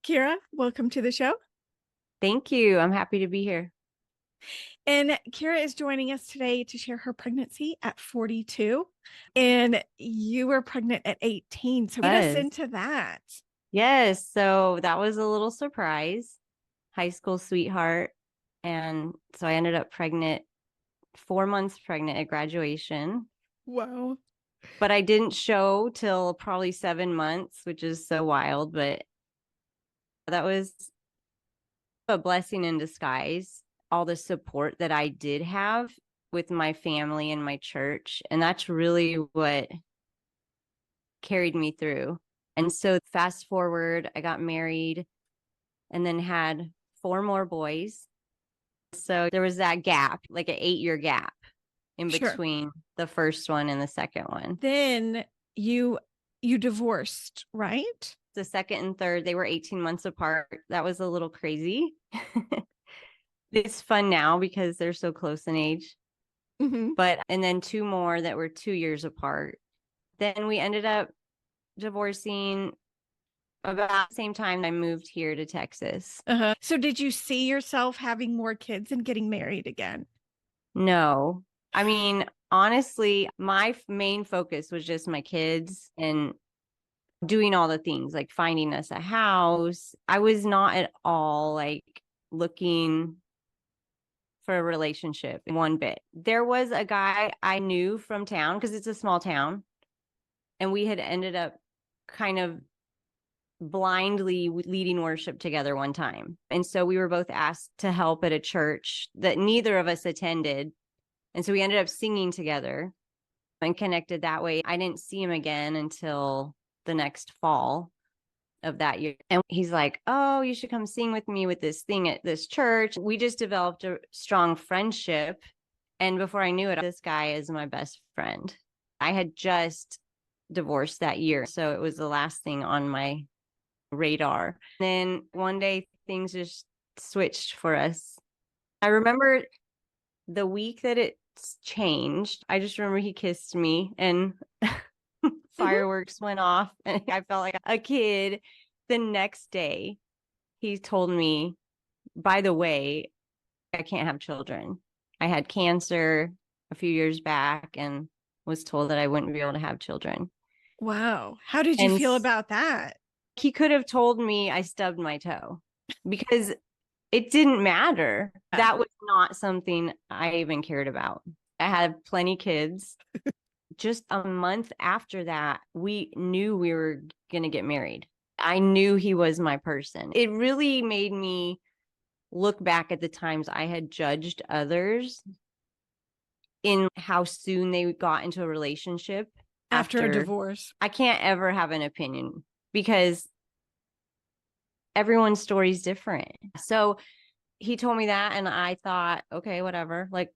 Kerra, welcome to the show. Thank you. I'm happy to be here. And Kerra is joining us today to share her pregnancy at 42. And you were pregnant at 18. So get us Yes. into that. Yes. So that was a little surprise. High school sweetheart. And so I ended up pregnant, 4 months pregnant at graduation. Wow. But I didn't show till probably 7 months, which is so wild. But that was a blessing in disguise. All the support that I did have with my family and my church. And that's really what carried me through. And so fast forward, I got married and then had 4 more boys. So there was that gap, like an 8-year gap in Sure. between the first one and the second one. Then you divorced, right? The second and third, they were 18 months apart. That was a little crazy. It's fun now because they're so close in age. Mm-hmm. And then 2 more that were 2 years apart. Then we ended up divorcing about the same time I moved here to Texas. So did you see yourself having more kids and getting married again? No. I mean, honestly, my main focus was just my kids and doing all the things like finding us a house. I was not at all like looking for a relationship one bit. There was a guy I knew from town because it's a small town, and we had ended up kind of blindly leading worship together one time. And so we were both asked to help at a church that neither of us attended. And so we ended up singing together and connected that way. I didn't see him again until the next fall of that year. And he's like, "Oh, you should come sing with me with this thing at this church." We just developed a strong friendship. And before I knew it, this guy is my best friend. I had just divorced that year. So it was the last thing on my radar. Then one day things just switched for us. I remember the week that it changed. I just remember he kissed me and fireworks went off and I felt like a kid. The next day, he told me, "By the way, I can't have children. I had cancer a few years back and was told that I wouldn't be able to have children." Wow. How did you feel about that? He could have told me I stubbed my toe because it didn't matter. That was not something I even cared about. I had plenty kids. Just a month after that, we knew we were going to get married. I knew he was my person. It really made me look back at the times I had judged others in how soon they got into a relationship After a divorce. I can't ever have an opinion because everyone's story is different. So he told me that and I thought, okay, whatever, like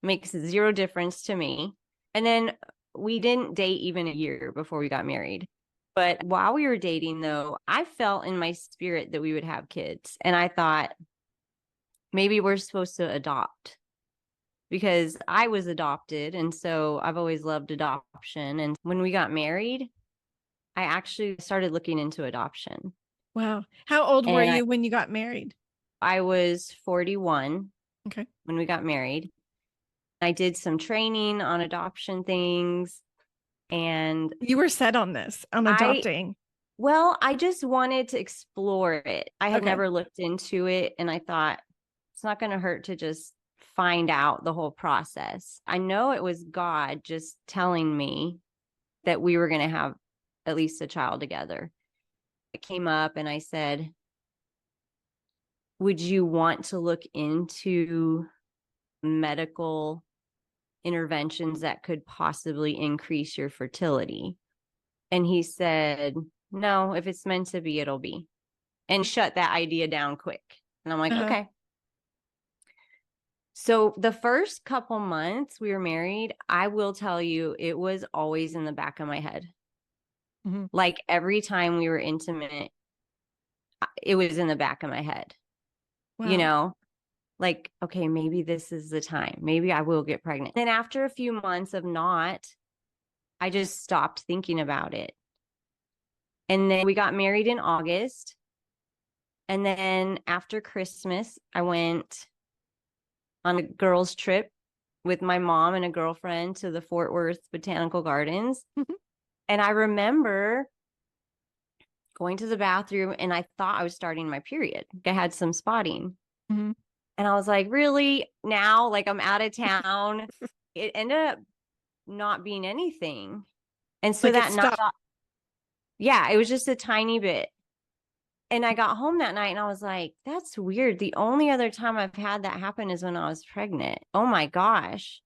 makes zero difference to me. And then we didn't date even a year before we got married. But while we were dating, though, I felt in my spirit that we would have kids. And I thought maybe we're supposed to adopt because I was adopted. And so I've always loved adoption. And when we got married, I actually started looking into adoption. Wow. How old were you when you got married? I was 41 when we got married. I did some training on adoption things. And you were set on this, on adopting. I just wanted to explore it. I had never looked into it. And I thought it's not going to hurt to just find out the whole process. I know it was God just telling me that we were going to have at least a child together. I came up and I said, "Would you want to look into medical interventions that could possibly increase your fertility?" And he said, "No, if it's meant to be, it'll be." And shut that idea down quick. And I'm like, okay. So the first couple months we were married, I will tell you, it was always in the back of my head. Mm-hmm. Like every time we were intimate, it was in the back of my head. Wow. You know, like, okay, maybe this is the time. Maybe I will get pregnant. Then after a few months of not, I just stopped thinking about it. And then we got married in August. And then after Christmas, I went on a girls' trip with my mom and a girlfriend to the Fort Worth Botanical Gardens. Mhm. And I remember going to the bathroom and I thought I was starting my period. I had some spotting. Mhm. And I was like, really? Now? Like I'm out of town. It ended up not being anything. And so Like it that night, stopped. yeah, it was just a tiny bit. And I got home that night and I was like, that's weird. The only other time I've had that happen is when I was pregnant. Oh my gosh.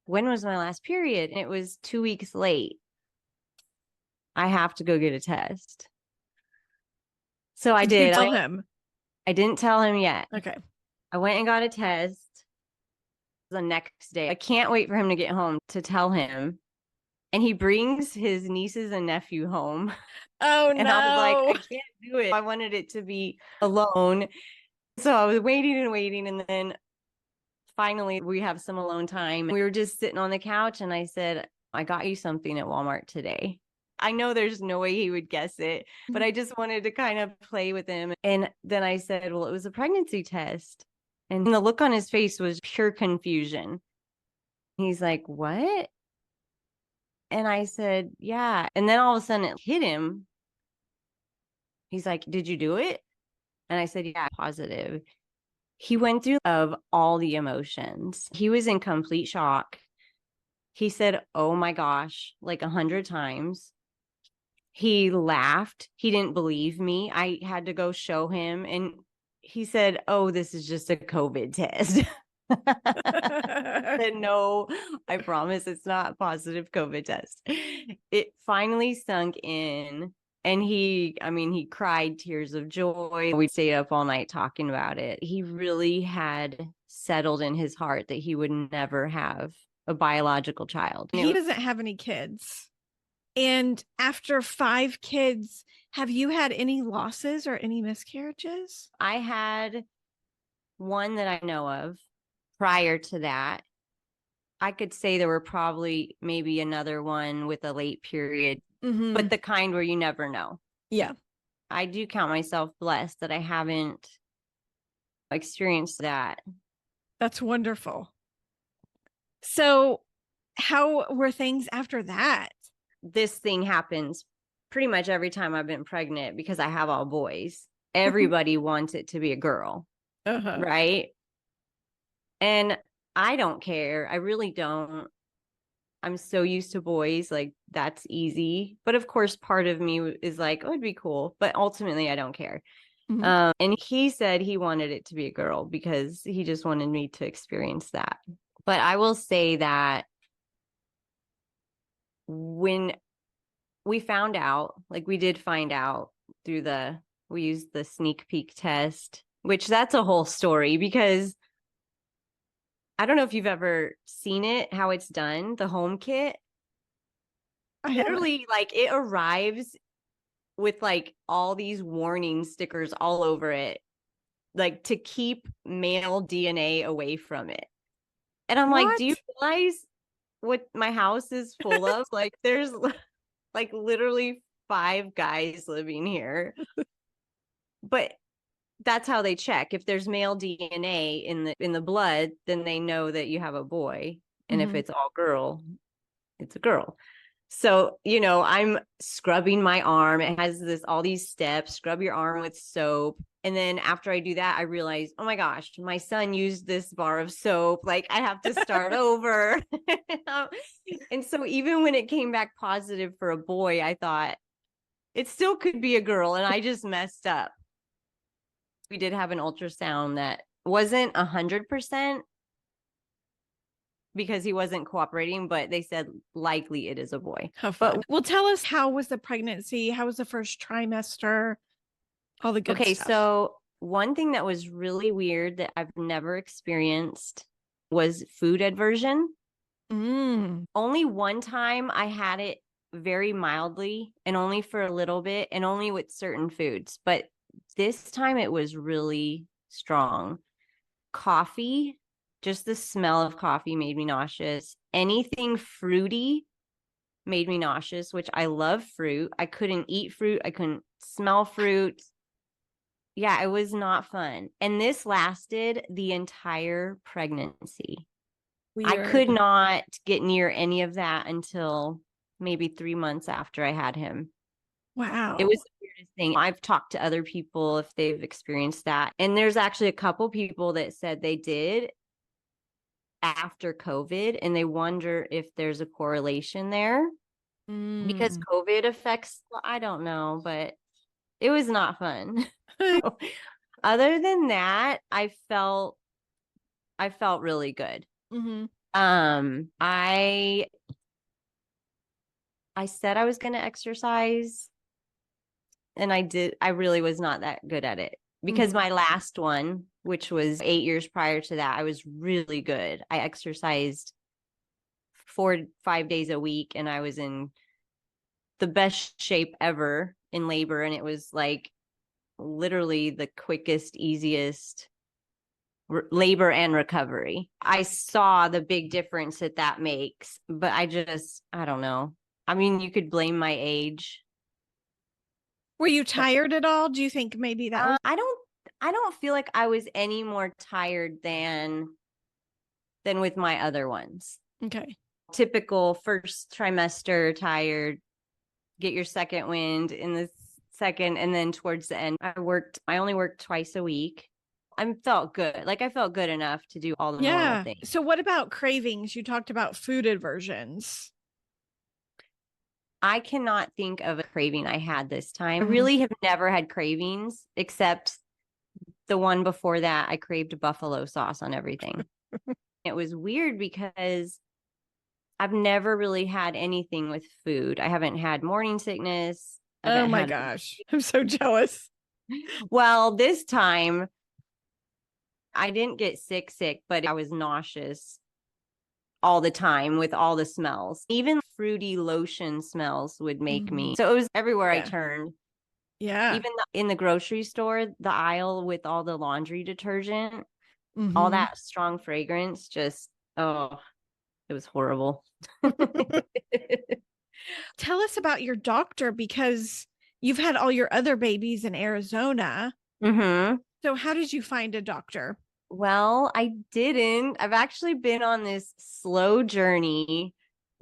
When was my last period? And it was 2 weeks late. I have to go get a test. So I Did you did. tell him? I didn't tell him yet. Okay. I went and got a test the next day. I can't wait for him to get home to tell him. And he brings his nieces and nephew home. Oh And I was like, I no. can't do it. I wanted it to be alone. So I was waiting and waiting. And then finally, we have some alone time. We were just sitting on the couch. And I said, I got you something at Walmart today. I know there's no way he would guess it, but I just wanted to kind of play with him. And then I said, well, it was a pregnancy test. And the look on his face was pure confusion. He's like, what? And I said, yeah. And then all of a sudden it hit him. He's like, did you do it? And I said, yeah, positive. He went through of all the emotions. He was in complete shock. He said, oh my gosh, like 100 times. He laughed. He didn't believe me. I had to go show him. And he said, oh, this is just a COVID test. Said, no, I promise it's not a positive COVID test. It finally sunk in. And he cried tears of joy. We stayed up all night talking about it. He really had settled in his heart that he would never have a biological child. He doesn't have any kids. And after 5 kids, have you had any losses or any miscarriages? I had one that I know of. Prior to that, I could say there were probably maybe another one with a late period, but the kind where you never know. Yeah. I do count myself blessed that I haven't experienced that. That's wonderful. So, how were things after that? This thing happens pretty much every time I've been pregnant because I have all boys. Everybody wants it to be a girl, right? And I don't care. I really don't. I'm so used to boys, like that's easy. But of course, part of me is like, oh, it'd be cool. But ultimately, I don't care. And he said he wanted it to be a girl because he just wanted me to experience that. But I will say that when we found out, like we did find out through we used the sneak peek test, which that's a whole story because I don't know if you've ever seen it, how it's done, the home kit. Literally, like it arrives with like all these warning stickers all over it, like to keep male DNA away from it. And I'm like, do you realize what my house is full of? Like there's like literally 5 guys living here. But that's how they check. If there's male DNA in the blood, then they know that you have a boy. And if it's all girl, it's a girl. So, I'm scrubbing my arm. It has all these steps, scrub your arm with soap. And then after I do that, I realize, oh my gosh, my son used this bar of soap. Like I have to start over. And so even when it came back positive for a boy, I thought it still could be a girl. And I just messed up. We did have an ultrasound that wasn't 100%. Because he wasn't cooperating, but they said likely it is a boy. But well, tell us, how was the pregnancy? How was the first trimester? All the good stuff. So one thing that was really weird that I've never experienced was food aversion. Only one time I had it very mildly and only for a little bit and only with certain foods. But this time it was really strong. Coffee. Just the smell of coffee made me nauseous. Anything fruity made me nauseous, which I love fruit. I couldn't eat fruit. I couldn't smell fruit. Yeah, it was not fun. And this lasted the entire pregnancy. I could Weird. not get near any of that until maybe 3 months after I had him. It was Wow. the weirdest thing. I've talked to other people if they've experienced that. And there's actually a couple people that said they did after COVID, and they wonder if there's a correlation there because Mm. COVID affects, I don't know, but it was not fun. Other than that, I felt really good. Hmm. I said I was going to exercise, and I did. I really was not that good at it because Hmm. my last one, which was 8 years prior to that, I was really good. I exercised 4 5 days a week, and I was in the best shape ever in labor, and it was like literally the quickest, easiest labor and recovery. I saw the big difference that makes, but I don't know. I mean, you could blame my age. Were you But tired at all? Do you think maybe that was I don't feel like I was any more tired than with my other ones. okay? Typical first trimester tired, get your second wind in the second, and then towards the end I only worked twice a week. I felt good. Like I felt good enough to do all the normal Yeah. things. So what about cravings? You talked about food aversions. I cannot think of a craving I had this time. I Mhm. really have never had cravings except the one before that. I craved buffalo sauce on everything. It was weird because I've never really had anything with food. I haven't had morning sickness. I Oh haven't my had, gosh. I'm so jealous. well, this time I didn't get sick, but I was nauseous all the time with all the smells. Even fruity lotion smells would make me. Mhm. So it was everywhere I Yeah. turned. Yeah. Even in the grocery store, the aisle with all the laundry detergent, all Hmm. that strong fragrance, just, oh, it was horrible. Tell us about your doctor because you've had all your other babies in Arizona. Hmm. So how did you find a doctor? Well, I didn't. I've actually been on this slow journey,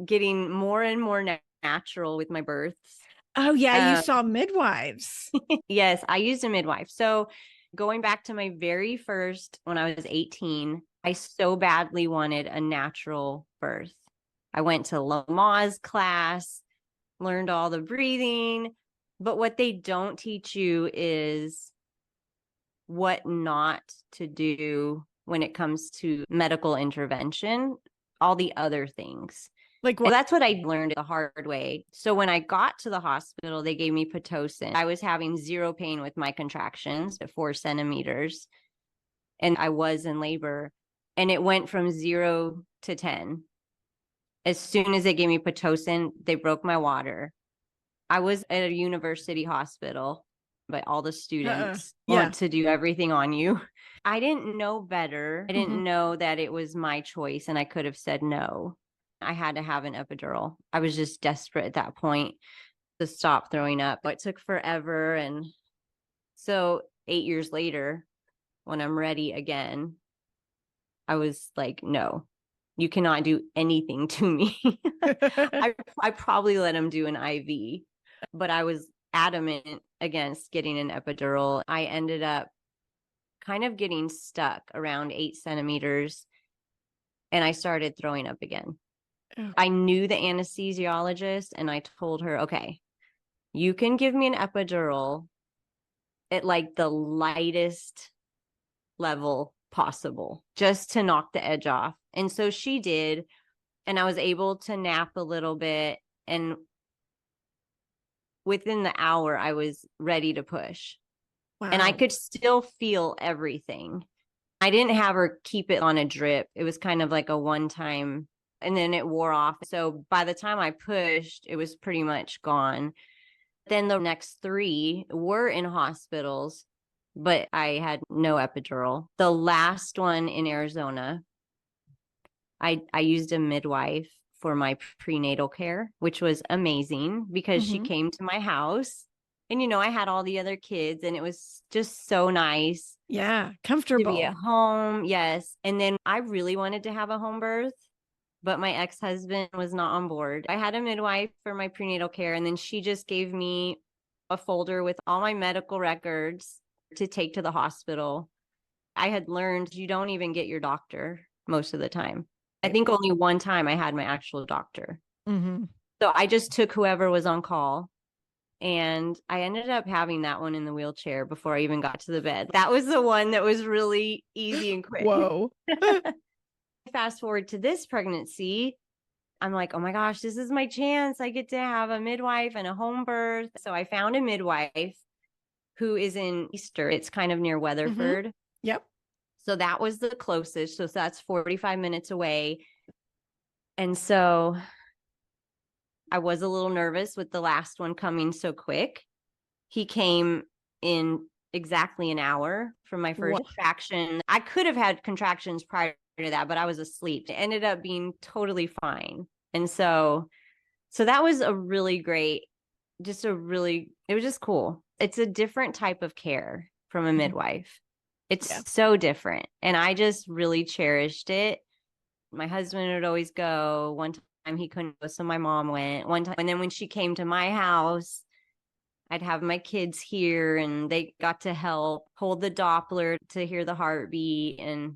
getting more and more natural with my births. Oh yeah, you Um, saw midwives. yes, I used a midwife. So going back to my very first, when I was 18, I so badly wanted a natural birth. I went to Lamaze class, learned all the breathing, but what they don't teach you is what not to do when it comes to medical intervention, all the other things. Like And what? that's what I learned the hard way. So when I got to the hospital, they gave me Pitocin. I was having zero pain with my contractions at 4 centimeters, and I was in labor, and it went from 0 to 10. As soon as they gave me Pitocin, they broke my water. I was at a university hospital, but all the students Yeah. want to do everything on you. I didn't know better. I Hmm. didn't know that it was my choice and I could have said no. I had to have an epidural. I was just desperate at that point to stop throwing up. It took forever. And so 8 years later, when I'm ready again, I was like, no, you cannot do anything to me. I probably let him do an IV, but I was adamant against getting an epidural. I ended up kind of getting stuck around 8 centimeters, and I started throwing up again. Oh, I knew the anesthesiologist, and I told her, okay, you can give me an epidural at like the lightest level possible just to knock the edge off. And so she did. And I was able to nap a little bit. And within the hour, I was ready to push. And I wow. could still feel everything. I didn't have her keep it on a drip. It was kind of like a one time, and then it wore off. So by the time I pushed, it was pretty much gone. Then the next three were in hospitals, but I had no epidural. The last one in Arizona, I used a midwife for my prenatal care, which was amazing because she Hmm. came to my house And, I had all the other kids and it was just so nice Yeah. to be Comfortable. at home. Yes. And then I really wanted to have a home birth, but my ex-husband was not on board. I had a midwife for my prenatal care, and then she just gave me a folder with all my medical records to take to the hospital. I had learned you don't even get your doctor most of the time. I think only one time I had my actual doctor. Mm-hmm. So I just took whoever was on call. And I ended up having that one in the wheelchair before I even got to the bed. That was the one that was really easy and quick. Whoa. Fast forward to this pregnancy, I'm like, oh my gosh, this is my chance. I get to have a midwife and a home birth. So I found a midwife who is in Easter. It's kind of near Weatherford. Yep. So that was the closest. So that's 45 minutes away. And so I was a little nervous with the last one coming so quick. He came in exactly an hour from my first contraction. I could have had contractions prior to that, but I was asleep. It ended up being totally fine. And so that was a really great, it was just cool. It's a different type of care from a midwife. It's so different. And I just really cherished it. My husband would always go. One time he couldn't go, so my mom went one time. And then when she came to my house, I'd have my kids here and they got to help hold the Doppler to hear the heartbeat. And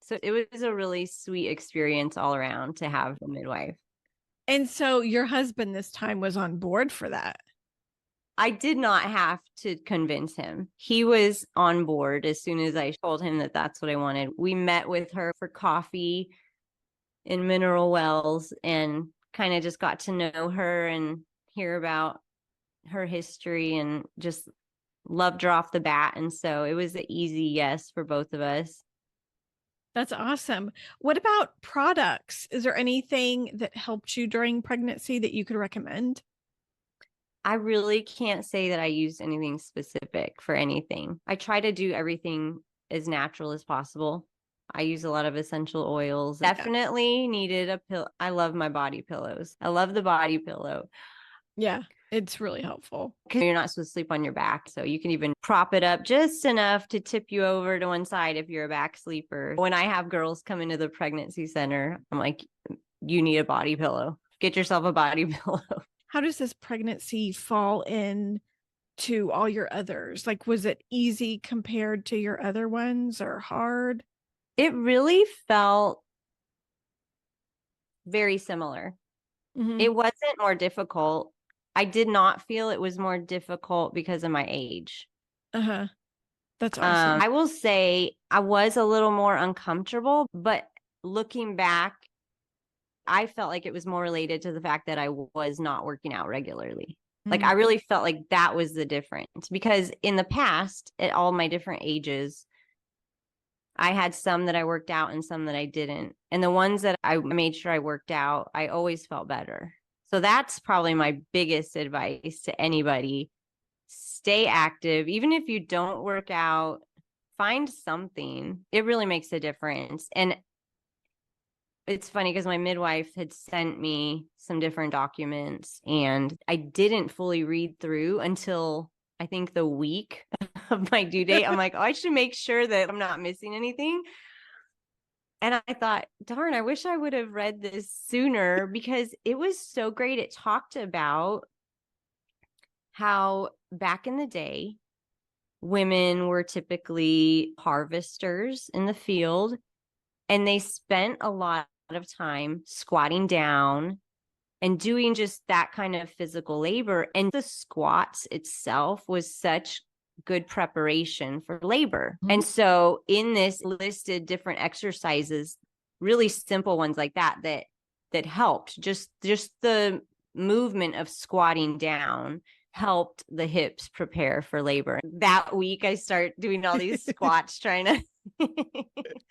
so it was a really sweet experience all around to have a midwife. And so your husband this time was on board for that. I did not have to convince him. He was on board as soon as I told him that that's what I wanted. We met with her for coffee in Mineral Wells and kind of just got to know her and hear about her history and just loved her off the bat. And so it was an easy yes for both of us. That's awesome. What about products? Is there anything that helped you during pregnancy that you could recommend? I really can't say that I used anything specific for anything. I try to do everything as natural as possible. I use a lot of essential oils. Definitely needed a pill. I love my body pillows. I love the body pillow. Yeah, it's really helpful. Because you're not supposed to sleep on your back. So you can even prop it up just enough to tip you over to one side if you're a back sleeper. When I have girls come into the pregnancy center, I'm like, you need a body pillow. Get yourself a body pillow. How does this pregnancy fall in to all your others? Like, was it easy compared to your other ones or hard? It really felt very similar. Mm-hmm. It wasn't more difficult. I did not feel it was more difficult because of my age. Uh-huh. That's awesome. I will say I was a little more uncomfortable, but looking back, I felt like it was more related to the fact that I was not working out regularly. Like I really felt like that was the difference because in the past, at all my different ages, I had some that I worked out and some that I didn't. And the ones that I made sure I worked out, I always felt better. So that's probably my biggest advice to anybody. Stay active. Even if you don't work out, find something. It really makes a difference. And it's funny because my midwife had sent me some different documents and I didn't fully read through until I think the week of my due date. I'm like, oh, I should make sure that I'm not missing anything. And I thought, darn, I wish I would have read this sooner because it was so great. It talked about how back in the day, women were typically harvesters in the field and they spent a lot of time squatting down and doing just that kind of physical labor. And the squats itself was such good preparation for labor. Mm-hmm. And so in this listed different exercises, really simple ones like that helped. Just the movement of squatting down helped the hips prepare for labor. That week I start doing all these squats trying to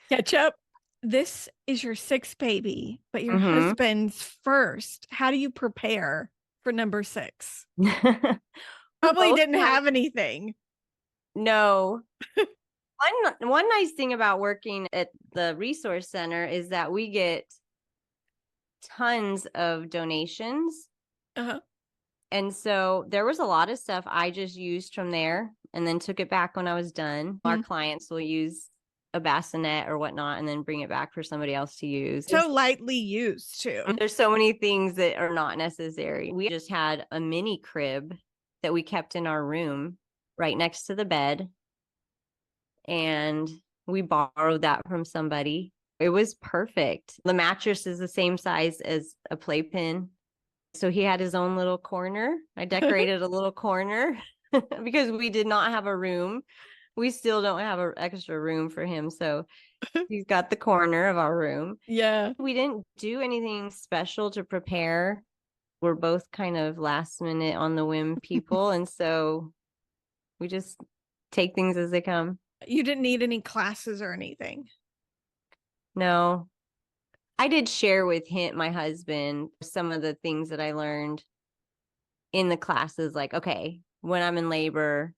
catch up. This is your sixth baby, but your husband's first. How do you prepare for number 6? Probably didn't have anything. No. One nice thing about working at the resource center is that we get tons of donations. Uh-huh. And so there was a lot of stuff I just used from there and then took it back when I was done. Our clients will use a bassinet or whatnot and then bring it back for somebody else to use. So lightly used too. There's so many things that are not necessary. We just had a mini crib that we kept in our room right next to the bed. And we borrowed that from somebody. It was perfect. The mattress is the same size as a playpen. So he had his own little corner. I decorated a little corner because we did not have a room. We still don't have an extra room for him. So he's got the corner of our room. Yeah. We didn't do anything special to prepare. We're both kind of last minute on the whim people. And so we just take things as they come. You didn't need any classes or anything? No. I did share with him, my husband, some of the things that I learned in the classes, like, okay, when I'm in labor,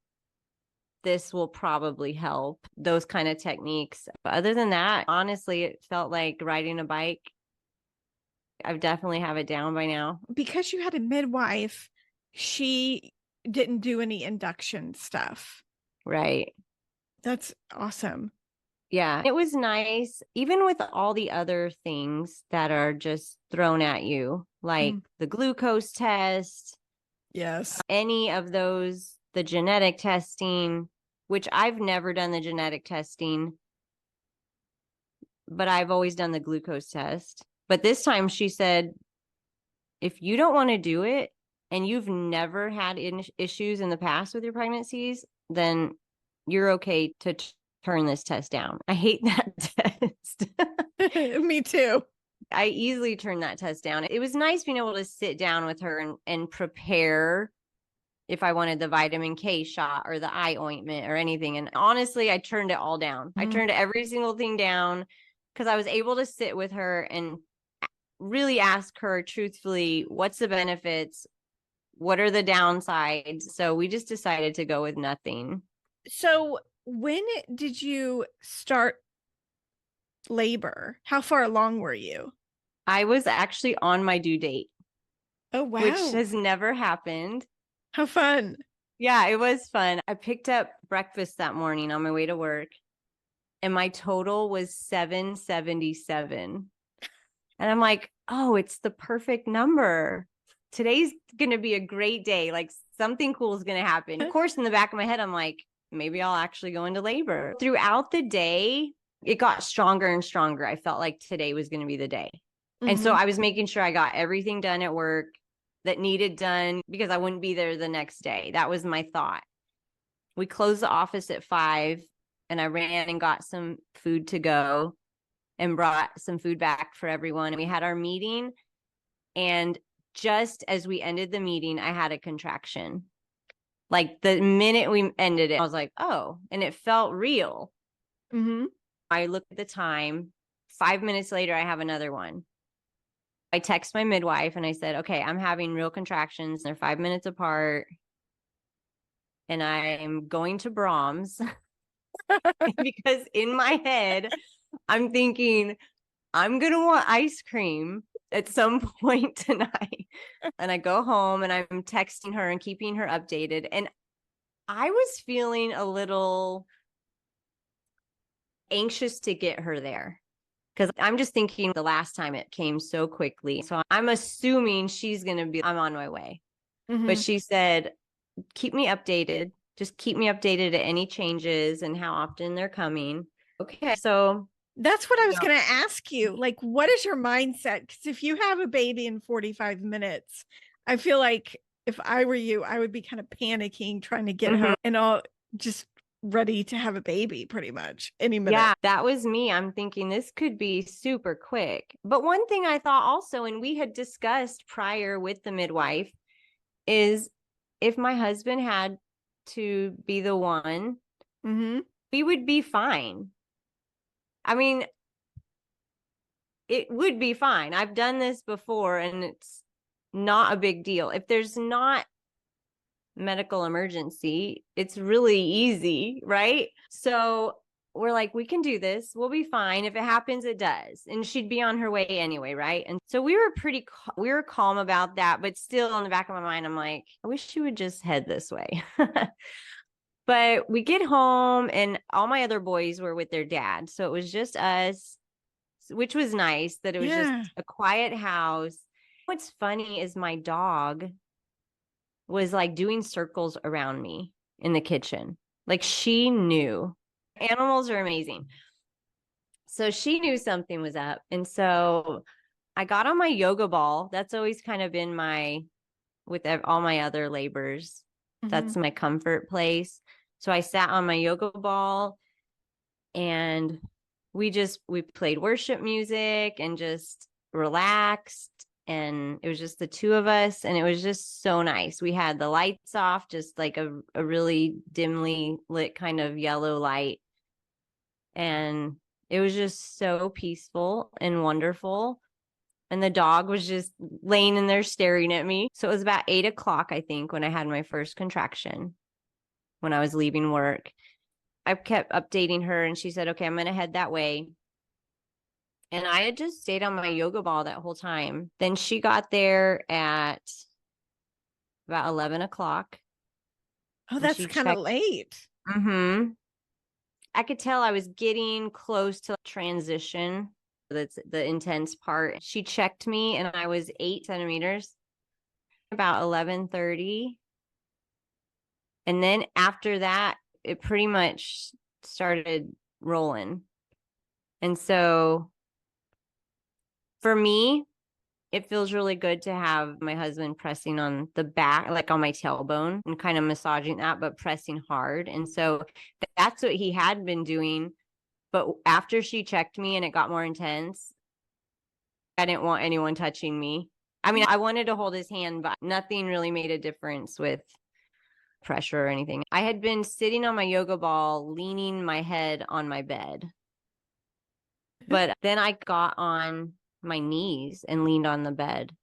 this will probably help, those kind of techniques. But other than that, honestly, it felt like riding a bike. I definitely have it down by now. Because you had a midwife, she didn't do any induction stuff. Right. That's awesome. Yeah, it was nice, even with all the other things that are just thrown at you, like the glucose test. Yes. Any of those, the genetic testing, which I've never done the genetic testing, but I've always done the glucose test. But this time she said, if you don't want to do it and you've never had issues in the past with your pregnancies, then you're okay to turn this test down. I hate that test. Me too. I easily turned that test down. It was nice being able to sit down with her and prepare if I wanted the vitamin K shot or the eye ointment or anything. And honestly, I turned it all down. I turned every single thing down because I was able to sit with her and really ask her truthfully, what's the benefits? What are the downsides? So we just decided to go with nothing. So when did you start labor? How far along were you? I was actually on my due date. Oh, wow. Which has never happened. How fun. Yeah, it was fun. I picked up breakfast that morning on my way to work and my total was 777. And I'm like, oh, it's the perfect number. Today's going to be a great day. Like something cool is going to happen. Of course, in the back of my head, I'm like, maybe I'll actually go into labor. Throughout the day, it got stronger and stronger. I felt like today was going to be the day. And so I was making sure I got everything done at work that needed done because I wouldn't be there the next day. That was my thought. We closed the office at 5 and I ran and got some food to go and brought some food back for everyone. We had our meeting, and just as we ended the meeting, I had a contraction. Like the minute we ended it, I was like, oh, and it felt real. I looked at the time. 5 minutes later, I have another one. I text my midwife and I said, okay, I'm having real contractions. They're 5 minutes apart. And I'm going to Brahms because in my head, I'm thinking, I'm going to want ice cream at some point tonight. And I go home and I'm texting her and keeping her updated. And I was feeling a little anxious to get her there because I'm just thinking the last time it came so quickly. So I'm assuming she's going to be, I'm on my way. But she said, keep me updated. Just keep me updated at any changes and how often they're coming. Okay. So that's what I was going to ask you. Like, what is your mindset? Because if you have a baby in 45 minutes, I feel like if I were you, I would be kind of panicking, trying to get her and all just ready to have a baby pretty much any minute. Yeah, that was me. I'm thinking this could be super quick. But one thing I thought also, and we had discussed prior with the midwife, is if my husband had to be the one, we would be fine. I mean, it would be fine. I've done this before and it's not a big deal. If there's not medical emergency, it's really easy, right? So we're like, we can do this. We'll be fine. If it happens, it does. And she'd be on her way anyway. Right. And so we were calm about that, but still in the back of my mind, I'm like, I wish she would just head this way. But we get home and all my other boys were with their dad. So it was just us, which was nice that it was just a quiet house. What's funny is my dog was like doing circles around me in the kitchen. Like she knew. Animals are amazing. So she knew something was up. And so I got on my yoga ball. That's always kind of been with all my other labors. That's my comfort place. So I sat on my yoga ball and we played worship music and just relaxed. And it was just the two of us. And it was just so nice. We had the lights off, just like a really dimly lit kind of yellow light. And it was just so peaceful and wonderful. And the dog was just laying in there staring at me. So it was about 8:00, I think, when I had my first contraction, when I was leaving work. I kept updating her and she said, okay, I'm going to head that way. And I had just stayed on my yoga ball that whole time. Then she got there at about 11:00. Oh, that's kind of late. I could tell I was getting close to transition. That's the intense part. She checked me and I was 8 centimeters, about 11:30. And then after that, it pretty much started rolling. And so for me, it feels really good to have my husband pressing on the back, like on my tailbone and kind of massaging that, but pressing hard. And so that's what he had been doing. But after she checked me and it got more intense, I didn't want anyone touching me. I mean, I wanted to hold his hand, but nothing really made a difference with pressure or anything. I had been sitting on my yoga ball, leaning my head on my bed. But then I got on my knees and leaned on the bed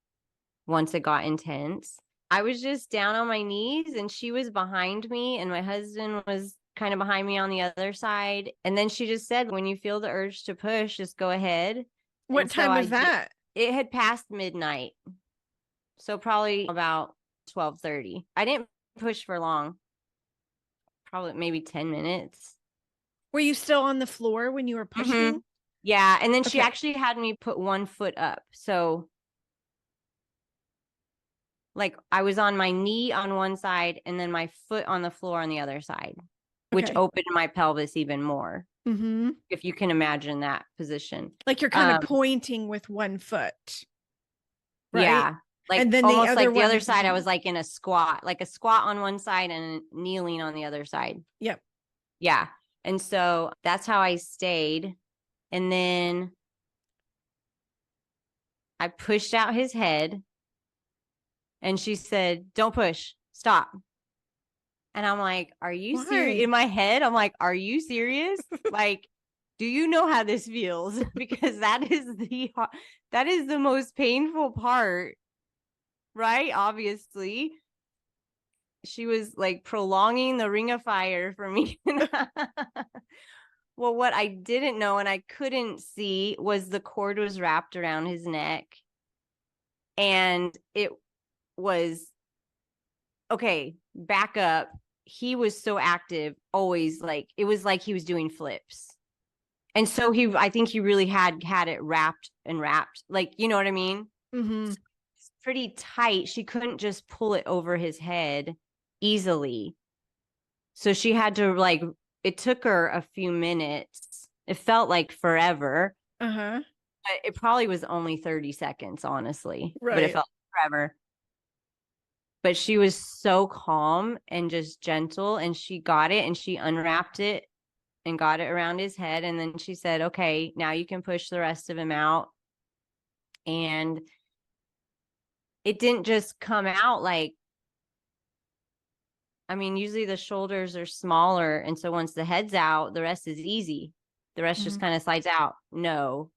once it got intense. I was just down on my knees and she was behind me and my husband was kind of behind me on the other side. And then she just said, when you feel the urge to push, just go ahead. What time was that? It had passed midnight. So probably about 12:30. I didn't push for long. Probably maybe 10 minutes. Were you still on the floor when you were pushing? Yeah. And then she actually had me put one foot up. So like I was on my knee on one side and then my foot on the floor on the other side, which opened my pelvis even more. If you can imagine that position. Like you're kind of pointing with one foot. Right? Yeah. Like and then almost like the other side, I was like in a squat on one side and kneeling on the other side. Yep. Yeah. And so that's how I stayed. And then I pushed out his head and she said, don't push, stop. And I'm like, are you serious? In my head, I'm like, are you serious? Like, do you know how this feels? Because that is the most painful part. Right? Obviously. She was like prolonging the ring of fire for me. Well, what I didn't know and I couldn't see was the cord was wrapped around his neck. And it was, okay, back up. He was so active, always like, it was like he was doing flips. And so I think he really had it wrapped, like, you know what I mean? So it's pretty tight. She couldn't just pull it over his head easily. So she had to it took her a few minutes. It felt like forever. But it probably was only 30 seconds, honestly. Right. But it felt forever. But she was so calm and just gentle and she got it and she unwrapped it and got it around his head. And then she said, okay, now you can push the rest of him out. And it didn't just come out usually the shoulders are smaller. And so once the head's out, the rest is easy. The rest just kind of slides out. No,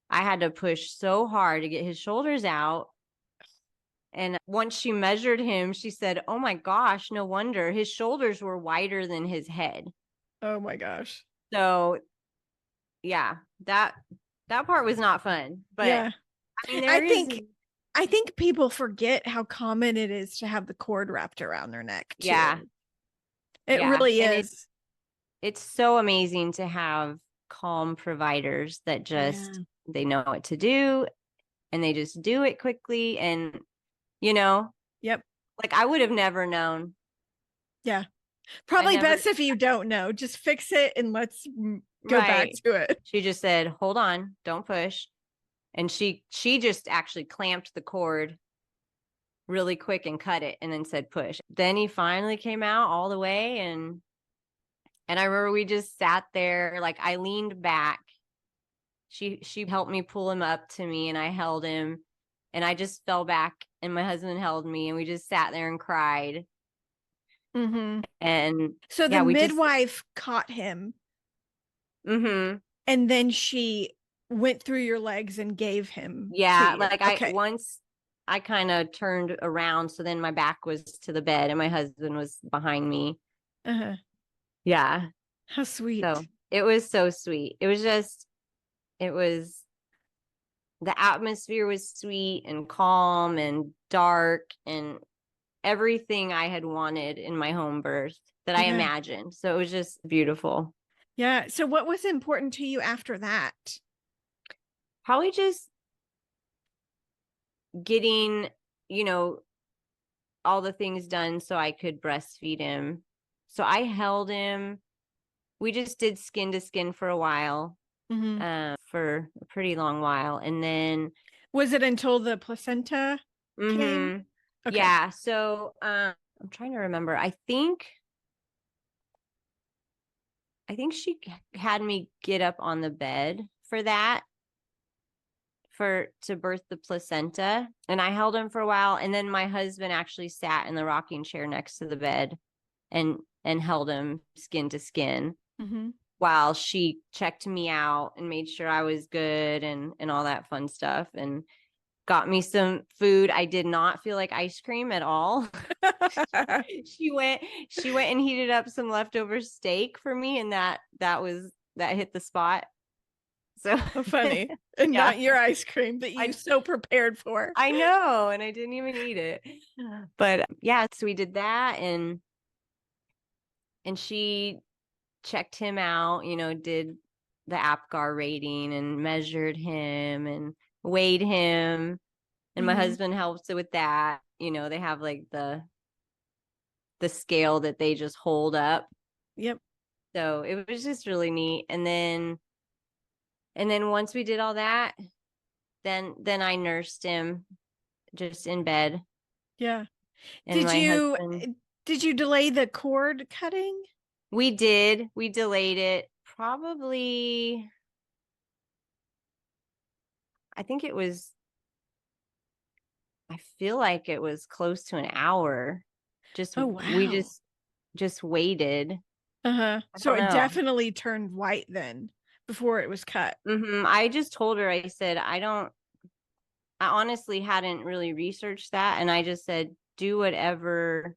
I had to push so hard to get his shoulders out. And once she measured him, she said, oh my gosh, no wonder his shoulders were wider than his head. Oh my gosh. So yeah, that part was not fun. But Yeah. I mean, I there is, think people forget how common it is to have the cord wrapped around their neck yeah, too. It yeah. really And is. it's so amazing to have calm providers that Yeah. just, they know what to do and they just do it quickly. And, you know, Yep. like I would have never known. Yeah. I Probably never, best if you don't know. Just fix it and let's go back right. to it. She just said, hold on, don't push. And she just actually clamped the cord really quick and cut it and then said push. Then he finally came out all the way, and I remember we just sat there, like I leaned back. She helped me pull him up to me and I held him and I just fell back and my husband held me and we just sat there and cried. Mm-hmm. And So the yeah, we just midwife caught him mm-hmm. and then she went through your legs and gave him to Yeah, you. like Okay. once I kind of turned around, so then my back was to the bed and my husband was behind me. Uh-huh. Yeah. How sweet. So it was so sweet. It was, the atmosphere was sweet and calm and dark and everything I had wanted in my home birth that I Yeah. imagined. So it was just beautiful. Yeah. So what was important to you after that? Probably just getting, you know, all the things done so I could breastfeed him. So I held him. We just did skin to skin for a while, for a pretty long while. And then, Was it until the placenta came? mm-hmm, Okay. yeah. So I'm trying to remember. I think she had me get up on the bed for that, to birth the placenta, and I held him for a while, and then my husband actually sat in the rocking chair next to the bed and held him skin to skin Mm-hmm. while she checked me out and made sure I was good and all that fun stuff, and got me some food. I did not feel like ice cream at all. she went and heated up some leftover steak for me, and that hit the spot. So Funny. And yeah, not your ice cream that you so prepared for. I know, and I didn't even eat it. But yeah, so we did that, and she checked him out, did the APGAR rating and measured him and weighed him. And my husband helps with that. They have like the scale that they just hold up. Yep. So it was just really neat. And then once we did all that, then I nursed him just in bed. Yeah. And my husband, Did you delay the cord cutting? we delayed it probably, I think it was, I feel like it was close to an hour. Oh We wow. just waited. Uh-huh. I So don't it know. definitely turned white then before it was cut. I just told her, I said, I honestly hadn't really researched that. And I just said, do whatever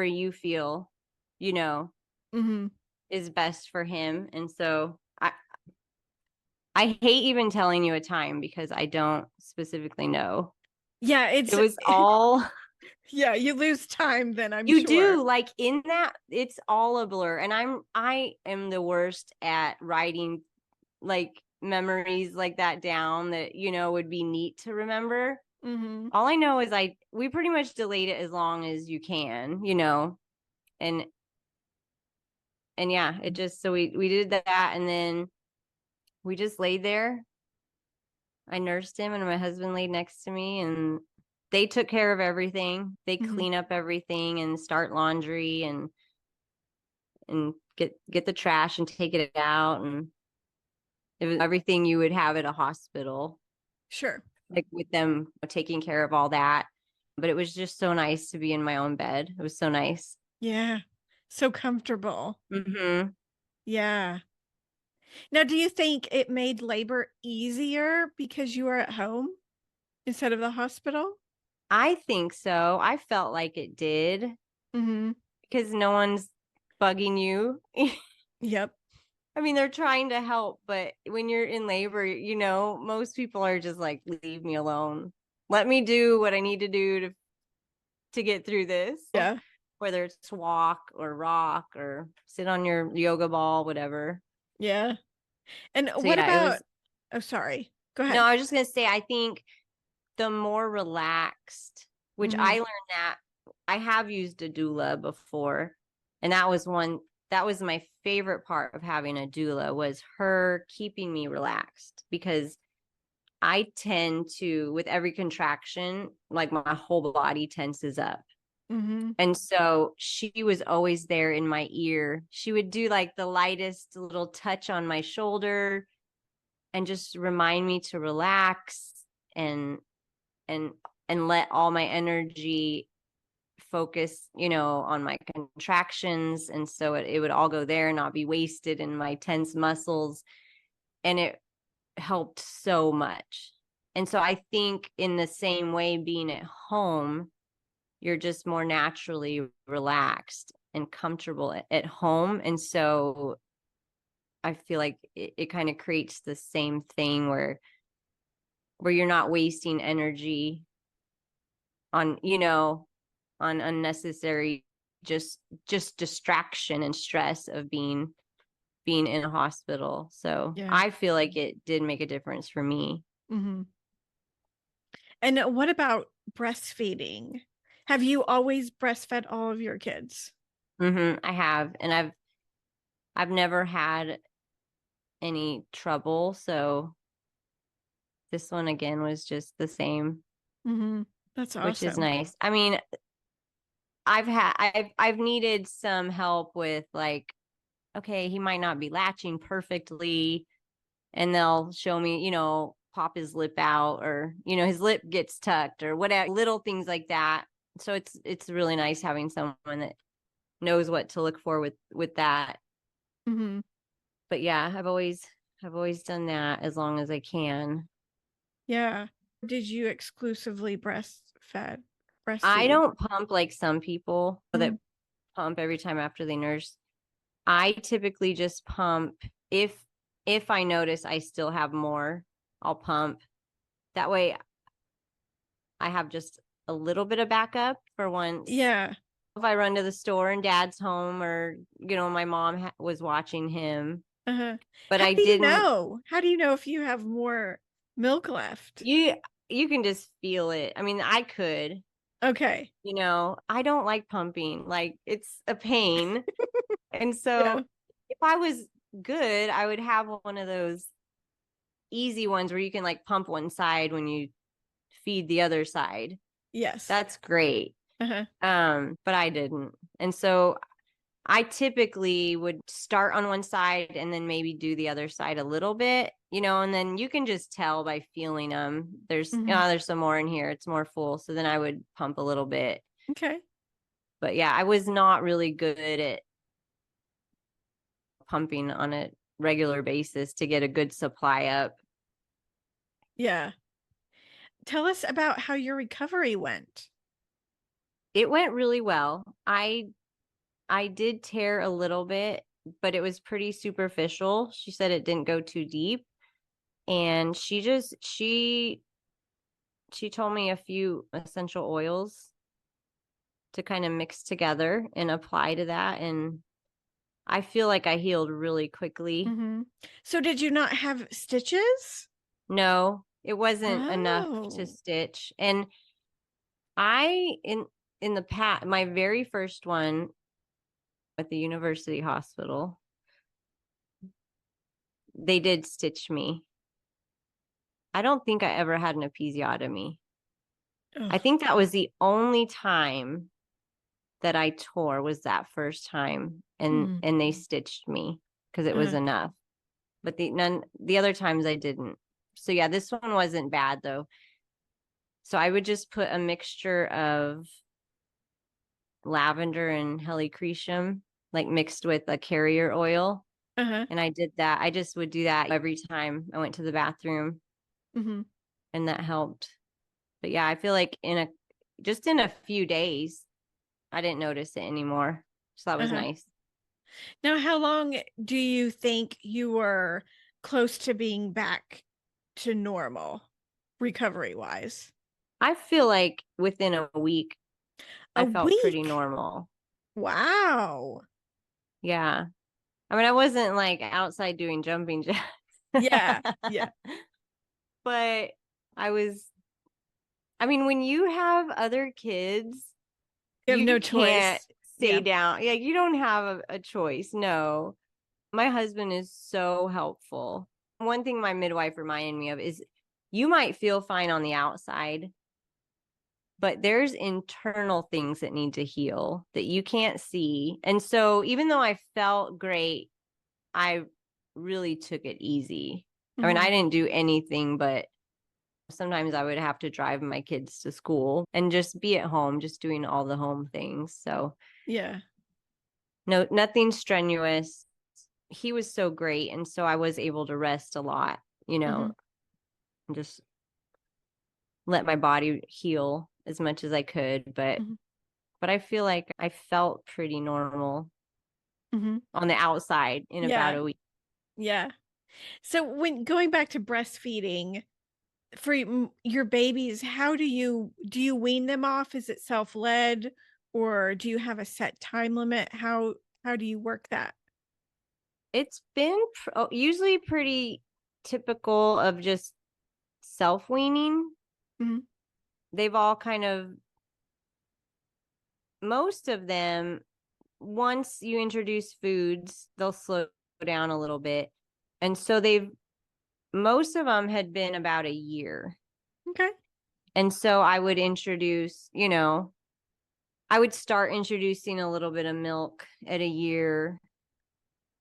you feel, you know, Mm-hmm. is best for him. And so I hate even telling you a time because I don't specifically know. Yeah, It was all yeah, you lose time then, I'm you sure. do, like, in that, it's all a blur. And I am the worst at writing like memories like that down that, would be neat to remember. Mm-hmm. All I know is we pretty much delayed it as long as you can, and yeah, it just, so we did that, and then we just laid there. I nursed him and my husband laid next to me, and they took care of everything. They Mm-hmm. clean up everything and start laundry and get the trash and take it out, and it was everything you would have at a hospital, Sure. like with them taking care of all that. But it was just so nice to be in my own bed. It was so nice. Yeah. So comfortable. Mm-hmm. Yeah. Now, do you think it made labor easier because you were at home instead of the hospital? I think so. I felt like it did Mm-hmm. because no one's bugging you. Yep. I mean, they're trying to help, but when you're in labor, most people are just like, leave me alone. Let me do what I need to do to get through this. Yeah. Whether it's walk or rock or sit on your yoga ball, whatever. Yeah. And So what yeah, it about, was, oh, sorry. Go no, ahead. I was just going to say, I think the more relaxed, which I Mhm. learned that I have used a doula before. And that was my favorite part of having a doula, was her keeping me relaxed, because I tend to, with every contraction, like my whole body tenses up. Mhm. And so she was always there in my ear. She would do like the lightest little touch on my shoulder and just remind me to relax and and and let all my energy focus, on my contractions. And so it would all go there and not be wasted in my tense muscles. And it helped so much. And so I think in the same way, being at home, you're just more naturally relaxed and comfortable at home. And so I feel like it kind of creates the same thing where you're not wasting energy on, on unnecessary, just distraction and stress of being in a hospital. So Yeah. I feel like it did make a difference for me. Mhm. And what about breastfeeding? Have you always breastfed all of your kids? I have, and I've never had any trouble. So this one again was just the same, Mhm. That's which is awesome. nice. I mean, I've needed some help with, like, okay, he might not be latching perfectly, and they'll show me, pop his lip out, or his lip gets tucked, or whatever, little things like that. So it's really nice having someone that knows what to look for with that. Mhm. But yeah, I've always done that as long as I can. Yeah. Did you exclusively I breastfeed? don't pump like some people that Mhm. pump every time after they nurse. I typically just pump if I notice I still have more, I'll pump. That way I have just a little bit of backup for once Yeah. if I run to the store and dad's home, or my mom was watching him. Uh-huh. But How I do you didn't. know? How do you know if you have more milk left? You can just feel it. I mean, I could. Okay. I don't like pumping. Like, it's a pain. And Yeah. so if I was good, I would have one of those easy ones where you can like pump one side when you feed the other side. Yes. That's great. Uh-huh. But I didn't. And so I typically would start on one side and then maybe do the other side a little bit, and then you can just tell by feeling them. Mhm. There's some more in here. It's more full. So then I would pump a little bit. Okay. But yeah, I was not really good at pumping on a regular basis to get a good supply up. Yeah. Tell us about how your recovery went. It went really well. I did tear a little bit, but it was pretty superficial. She said it didn't go too deep. And she told me a few essential oils to kind of mix together and apply to that. And I feel like I healed really quickly. Mhm. So did you not have stitches? No, it wasn't enough to Oh. stitch. And I in the past, my very first one at the university hospital, they did stitch me. I don't think I ever had an episiotomy. I Ugh. think that was the only time that I tore, was that first time, and Mm. they stitched me because it was Uh, enough. But the other times I didn't. So yeah, this one wasn't bad though. So I would just put a mixture of lavender and helichrysum, like mixed with a carrier oil. uh-huh. And I did that. I just would do that every time I went to the bathroom, Mhm. and that helped. But yeah, I feel like in a few days, I didn't notice it anymore. So that was Uh-huh. nice. Now, how long do you think you were close to being back to normal, recovery wise? I feel like within a week, A I felt pretty week. normal. Wow. Yeah. I mean, I wasn't like outside doing jumping jacks. Yeah. Yeah. But I was, I mean, when you have other kids, You have you no can't choice. stay Yeah. down. Yeah, you don't have a choice. No. My husband is so helpful. One thing my midwife reminded me of is you might feel fine on the outside, but there's internal things that need to heal that you can't see. And so even though I felt great, I really took it easy. I mean, Mhm. I didn't do anything, but sometimes I would have to drive my kids to school and just be at home, just doing all the home things. So Yeah. no, nothing strenuous. He was so great. And so I was able to rest a lot, Mhm. and just let my body heal as much as I could. Mhm. But I feel like I felt pretty normal Mhm. on the outside in about Yeah. a week. Yeah. So when going back to breastfeeding for your babies, how do you wean them off? Is it self-led or do you have a set time limit? How do you work that? It's been usually pretty typical of just self weaning. Mhm. They've all kind of, most of them, once you introduce foods, they'll slow down a little bit. And so most of them had been about a year. Okay. And so I would introduce, I would start introducing a little bit of milk at a year.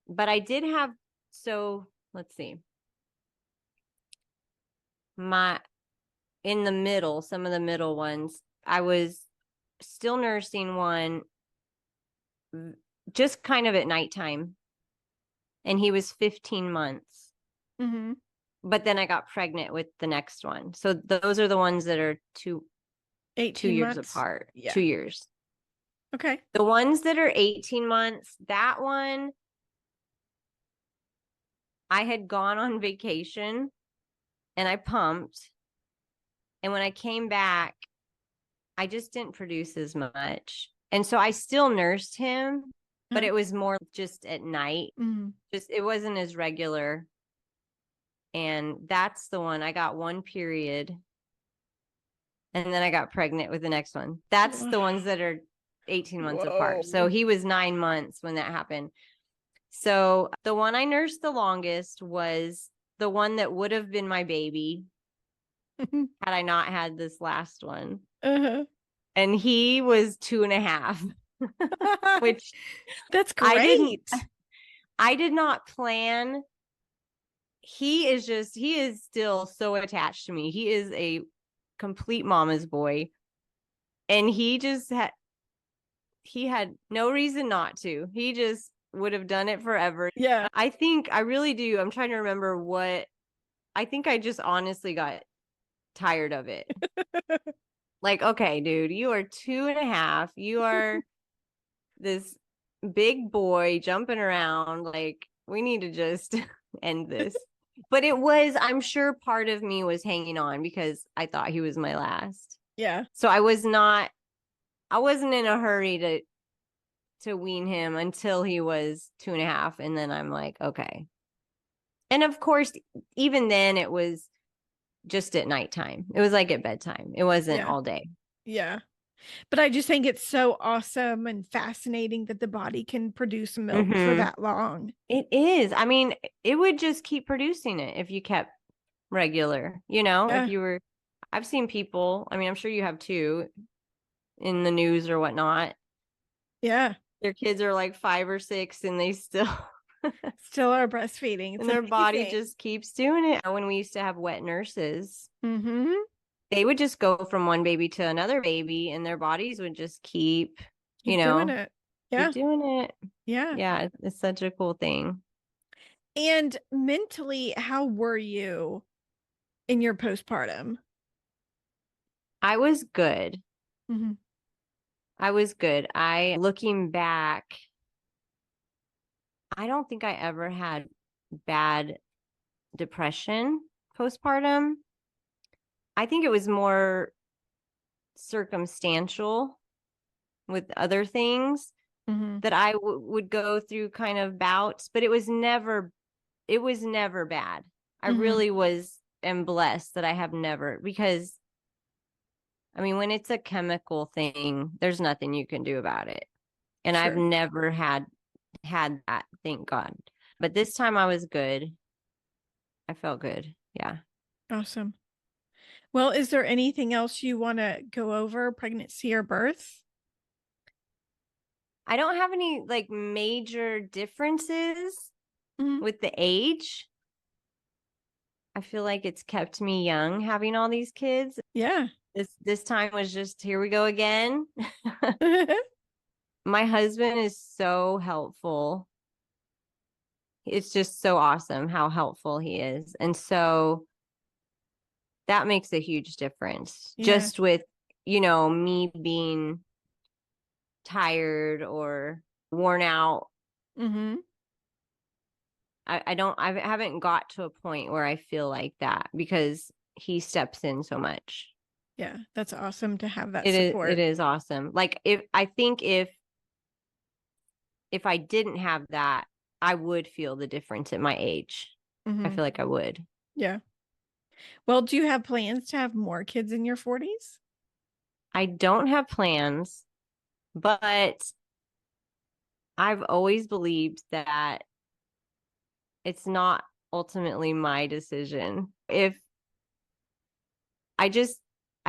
But I did have, so let's see, my, in the middle, some of the middle ones, I was still nursing one just kind of at nighttime. And he was 15 months. Mhm. But then I got pregnant with the next one. So those are the ones that are two 18 years months. apart, Yeah. 2 years. Okay. The ones that are 18 months, that one, I had gone on vacation and I pumped. And when I came back, I just didn't produce as much. And so I still nursed him, but Uh-huh. it was more just at night. Mhm. Just it wasn't as regular. And that's the one I got one period and then I got pregnant with the next one. That's the ones that are 18 months apart. So Whoa. he was 9 months when that happened. So the one I nursed the longest was the one that would have been my baby had I not had this last one. Uh-huh. And he was 2.5, which That's I didn't, great. I did not plan. He is still so attached to me. He is a complete mama's boy. And he had no reason not to. He just would have done it forever. Yeah. I think I really do. I'm trying to remember what I think I just honestly got tired of it. Like, okay, dude, you are 2.5. You are this big boy jumping around. Like, we need to just end this. But I'm sure part of me was hanging on because I thought he was my last. Yeah. So I wasn't in a hurry to wean him until he was 2.5. And then I'm like, okay. And of course, even then it was just at nighttime. It was like at bedtime. It wasn't Yeah. all day. Yeah. But I just think it's so awesome and fascinating that the body can produce milk for Mm-hmm. that long. It is. I mean, it would just keep producing it if you kept regular, if Yeah. you were, I've seen people, I mean, I'm sure you have too, in the news or whatnot. Yeah. Their kids are like 5 or 6 and they still, Still are breastfeeding. It's and their body amazing. just keeps doing it. When we used to have wet nurses, Mm-hmm. they would just go from one baby to another baby and their bodies would just keep, Keep doing it. keep Yeah. doing it. Yeah. Yeah, it's such a cool thing. And mentally, how were you in your postpartum? I was good. Mm-hmm. I was good. Looking back, I don't think I ever had bad depression postpartum. I think it was more circumstantial with other things that I would go through kind of bouts, but it was never bad. I really am blessed that I have never, because I mean, when it's a chemical thing, there's nothing you can do about it. And I've never had that, thank God. But this time I was good. I felt good. Yeah. Awesome. Well, is there anything else you want to go over, pregnancy or birth? I don't have any like major differences with the age. I feel like it's kept me young having all these kids. Yeah. This time was just, here we go again. My husband is so helpful. It's just so awesome how helpful he is. And so that makes a huge difference. Just with, me being tired or worn out. I haven't got to a point where I feel like that because he steps in so much. Yeah, that's awesome to have that support. It is awesome. Like if I didn't have that, I would feel the difference at my age. I feel like I would. Yeah. Well, do you have plans to have more kids in your 40s? I don't have plans, but I've always believed that it's not ultimately my decision. If I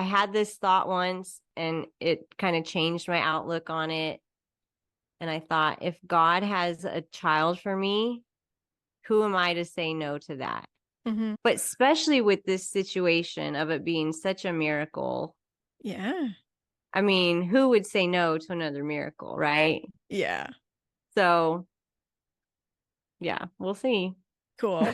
had this thought once and it kind of changed my outlook on it. And I thought, if God has a child for me, who am I to say no to that? But especially with this situation of it being such a miracle. Yeah. I mean, who would say no to another miracle, right? Yeah. So, yeah, we'll see. Cool.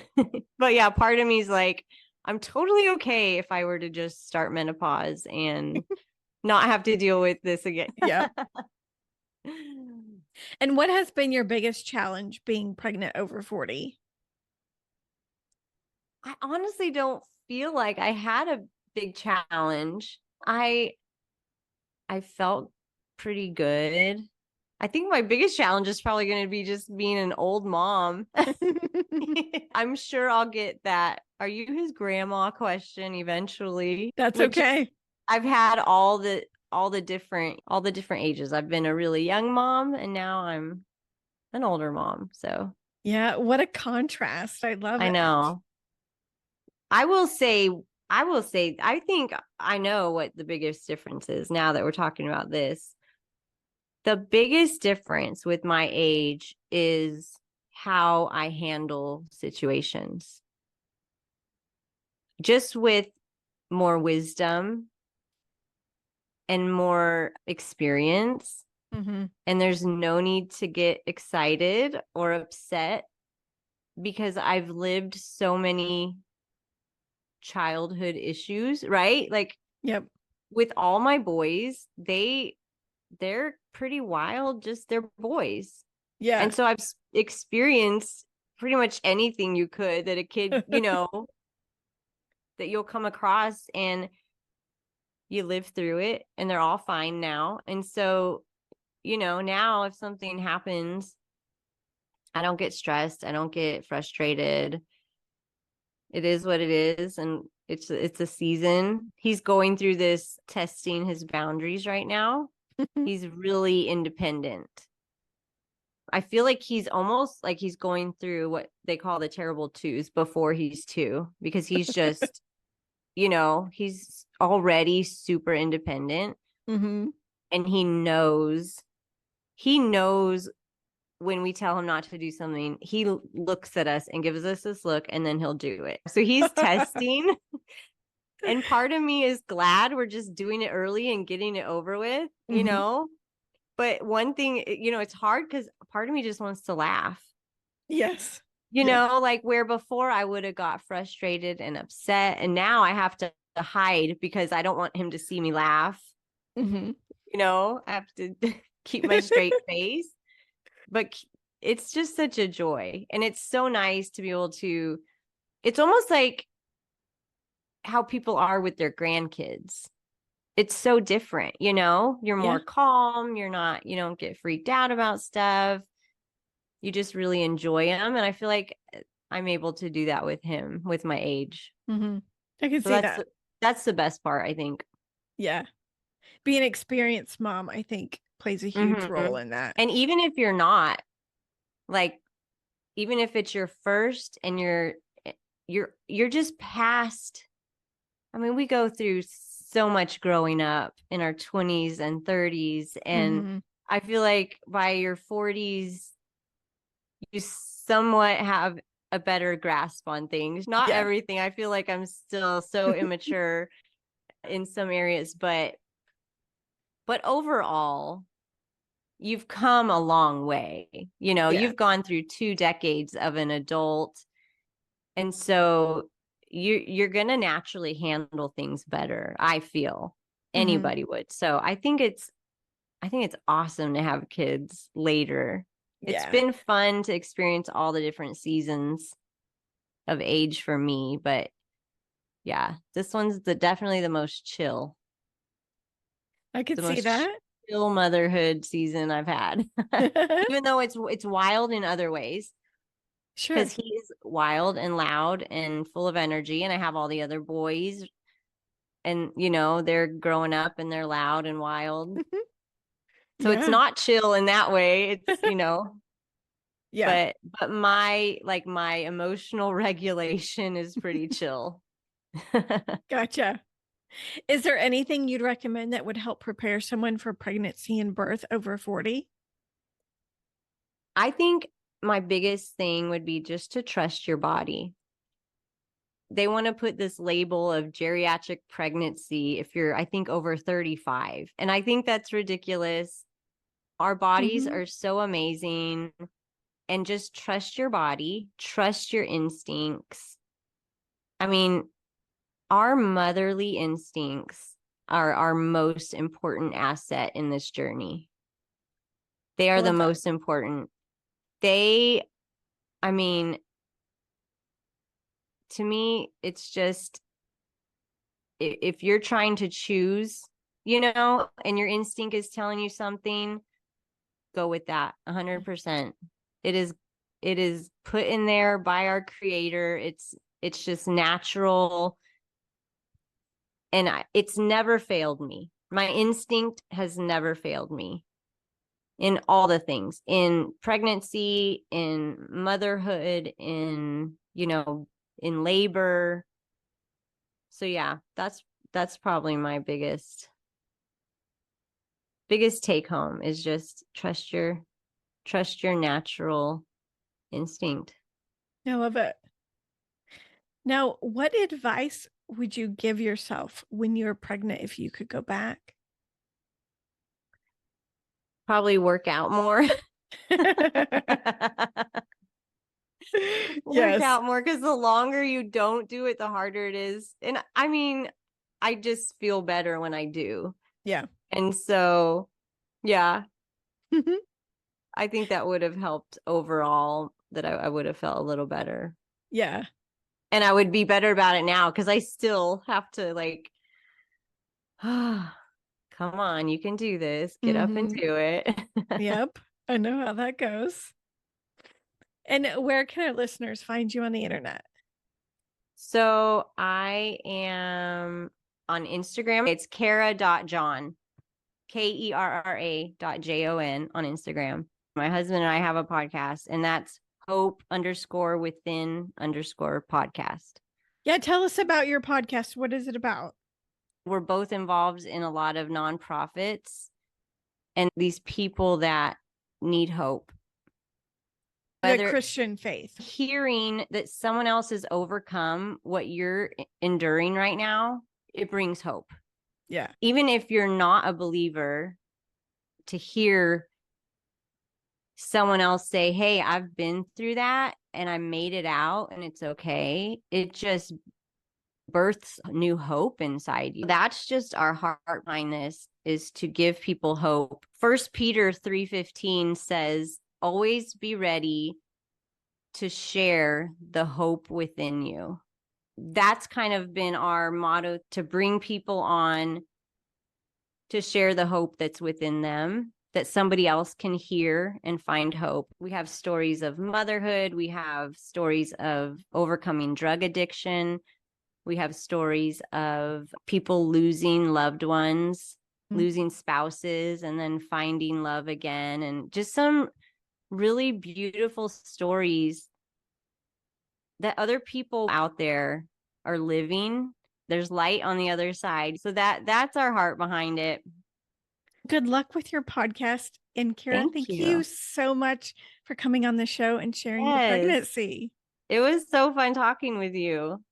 But yeah, part of me is like, I'm totally okay if I were to just start menopause and not have to deal with this again. Yeah. And what has been your biggest challenge being pregnant over 40? I honestly don't feel like I had a big challenge. I felt pretty good. I think my biggest challenge is probably going to be just being an old mom. I'm sure I'll get that. Are you his grandma question eventually? That's okay. I've had all the different ages. I've been a really young mom and now I'm an older mom. So yeah, what a contrast. I love it. I know. I will say, I think I know what the biggest difference is now that we're talking about this. The biggest difference with my age is how I handle situations. Just with more wisdom and more experience. And there's no need to get excited or upset because I've lived so many childhood issues, right? Like, yep. With all my boys, they're pretty wild, just they're boys. Yeah. And so I've experienced pretty much anything you could that a kid, that you'll come across, and you live through it, and they're all fine now. And so, now if something happens, I don't get stressed. I don't get frustrated. It is what it is. And it's a season. He's going through this testing his boundaries right now. He's really independent. I feel like he's almost like he's going through what they call the terrible twos before he's two, because he's just, he's already super independent. And he knows when we tell him not to do something, he looks at us and gives us this look, and then he'll do it. So he's testing. And part of me is glad we're just doing it early and getting it over with, But one thing, it's hard because part of me just wants to laugh. Yes. Like where before I would have got frustrated and upset, and now I have to hide because I don't want him to see me laugh. I have to keep my straight face. But it's just such a joy. And it's so nice to be able to, it's almost like how people are with their grandkids. It's so different, you know, you're more calm. You're not, you don't get freaked out about stuff. You just really enjoy them. And I feel like I'm able to do that with him with my age. Mm-hmm. I can see that. That's the best part, I think. Yeah. Being an experienced mom, I think, plays a huge role in that. And even if you're not, like, even if it's your first and you're just past, I mean, we go through so much growing up in our 20s and 30s. And I feel like by your 40s, you somewhat have a better grasp on things. Not everything. I feel like I'm still so immature in some areas, but overall, you've come a long way. You know, you've gone through 2 decades of an adult. And so you're going to naturally handle things better. I feel anybody would. So I think it's awesome to have kids later. It's been fun to experience all the different seasons of age for me, but yeah, this one's definitely the most chill. I could see that. Chill motherhood season I've had. Even though it's wild in other ways. Sure. Because he's wild and loud and full of energy, and I have all the other boys, and you know, they're growing up and they're loud and wild. So it's not chill in that way. It's, you know, but my emotional regulation is pretty chill. Gotcha. Is there anything you'd recommend that would help prepare someone for pregnancy and birth over 40? I think my biggest thing would be just to trust your body. They want to put this label of geriatric pregnancy if you're, I think, over 35. And I think that's ridiculous. Our bodies are so amazing. And just trust your body, trust your instincts. I mean, our motherly instincts are our most important asset in this journey. They are the most important. I mean, to me, it's just, if you're trying to choose, you know, and your instinct is telling you something, go with that 100%. It is put in there by our creator. It's just natural. And it's never failed me. My instinct has never failed me in all the things, in pregnancy, in motherhood, in, you know, in labor. So yeah, that's probably my biggest take home is just trust your natural instinct. I love it. Now, what advice would you give yourself when you were pregnant if you could go back? Probably work out more. Work out more, because the longer you don't do it, the harder it is. And I mean, I just feel better when I do. Yeah. And so, yeah, I think that would have helped overall, that I would have felt a little better. Yeah. And I would be better about it now, because I still have to like, come on, you can do this. Get up and do it. Yep. I know how that goes. And where can our listeners find you on the internet? So I am on Instagram. It's Kerra.John, KERRA.JON on Instagram. My husband and I have a podcast, and that's hope_within_podcast. Yeah. Tell us about your podcast. What is it about? We're both involved in a lot of nonprofits and these people that need hope. The Christian faith. Hearing that someone else has overcome what you're enduring right now, it brings hope. Yeah. Even if you're not a believer, to hear someone else say, hey, I've been through that and I made it out and it's okay, it just births new hope inside you. That's just our heart behind this, is to give people hope. 1 Peter 3:15 says, always be ready to share the hope within you. That's kind of been our motto, to bring people on to share the hope that's within them, that somebody else can hear and find hope. We have stories of motherhood. We have stories of overcoming drug addiction. We have stories of people losing loved ones, losing spouses, and then finding love again. And just some really beautiful stories that other people out there are living. There's light on the other side. So that's our heart behind it. Good luck with your podcast. And Kerra, thank you so much for coming on the show and sharing your pregnancy. It was so fun talking with you.